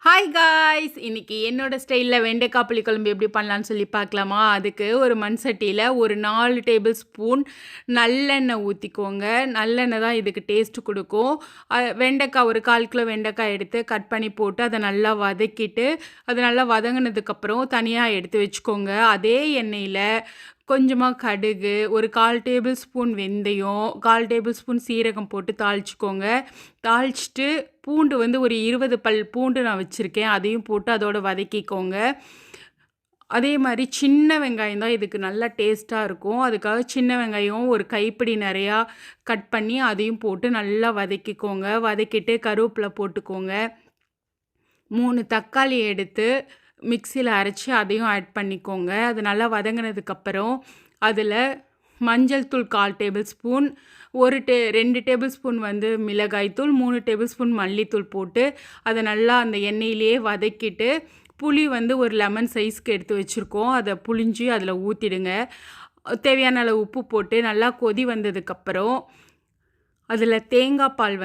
Hi guys, இன்னைக்கு என்னோட ஸ்டைலில் வெண்டைக்காய் புளிக்குழம்பு எப்படி பண்ணலான்னு சொல்லி பார்க்கலாமா? அதுக்கு ஒரு மண் சட்டியில் ஒரு 4 டேபிள் ஸ்பூன் நல்லெண்ணெய் ஊற்றிக்கோங்க. நல்லெண்ணெய் தான் இதுக்கு டேஸ்ட்டு கொடுக்கும். வெண்டைக்காய் ஒரு 1/4 கிலோ வெண்டைக்காய் எடுத்து கட் பண்ணி போட்டு அதை நல்லா வதக்கிட்டு, அது நல்லா வதங்கினதுக்கப்புறம் தனியாக எடுத்து வச்சுக்கோங்க. அதே எண்ணெயில் கொஞ்சமாக கடுகு, ஒரு 1/4 டேபிள் ஸ்பூன் வெந்தயம், 1/4 டேபிள் ஸ்பூன் சீரகம் போட்டு தாளிச்சுக்கோங்க. தாளிச்சிட்டு பூண்டு ஒரு 20 பல் பூண்டு நான் வச்சுருக்கேன், அதையும் போட்டு அதோட வதக்கிக்கோங்க. அதே மாதிரி சின்ன வெங்காயம் தான் இதுக்கு நல்லா டேஸ்ட்டாக இருக்கும். அதுக்காக சின்ன வெங்காயம் ஒரு கைப்பிடி நிறையா கட் பண்ணி அதையும் போட்டு நல்லா வதக்கிக்கோங்க. வதக்கிட்டு கருவேப்பிலை போட்டுக்கோங்க. 3 தக்காளி எடுத்து மிக்சியில் அரைச்சி அதையும் ஆட் பண்ணிக்கோங்க. அது நல்லா வதங்கினதுக்கப்புறம் அதில் மஞ்சள் தூள் 1/4 டேபிள் ஸ்பூன், 2 டேபிள் ஸ்பூன் மிளகாய்த்தூள், 3 டேபிள் ஸ்பூன் மல்லித்தூள் போட்டு அதை நல்லா அந்த எண்ணெயிலேயே வதக்கிட்டு, புளி ஒரு லெமன் சைஸ்க்கு எடுத்து வச்சுருக்கோம், அதை புளிஞ்சு அதில் ஊற்றிடுங்க. தேவையான அளவு உப்பு போட்டு நல்லா கொதி வந்ததுக்கப்புறம் அதில் தேங்காய் பால்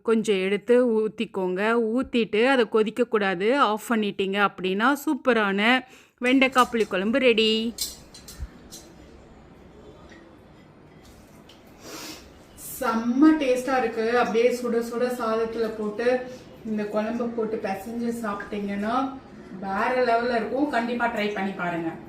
கொஞ்சம் எடுத்து ஊற்றிக்கோங்க. ஊற்றிட்டு அதை கொதிக்கக்கூடாது, ஆஃப் பண்ணிட்டீங்க அப்படின்னா சூப்பரான வெண்டைக்காய் புளிக்குழம்பு ரெடி. செம்ம டேஸ்ட்டாக இருக்குது. அப்படியே சுட சுட சாதத்தில் போட்டு இந்த குழம்பு போட்டு பிசைஞ்சு சாப்பிட்டீங்கன்னா வேறு லெவலில் இருக்கும். கண்டிப்பாக ட்ரை பண்ணி பாருங்கள்.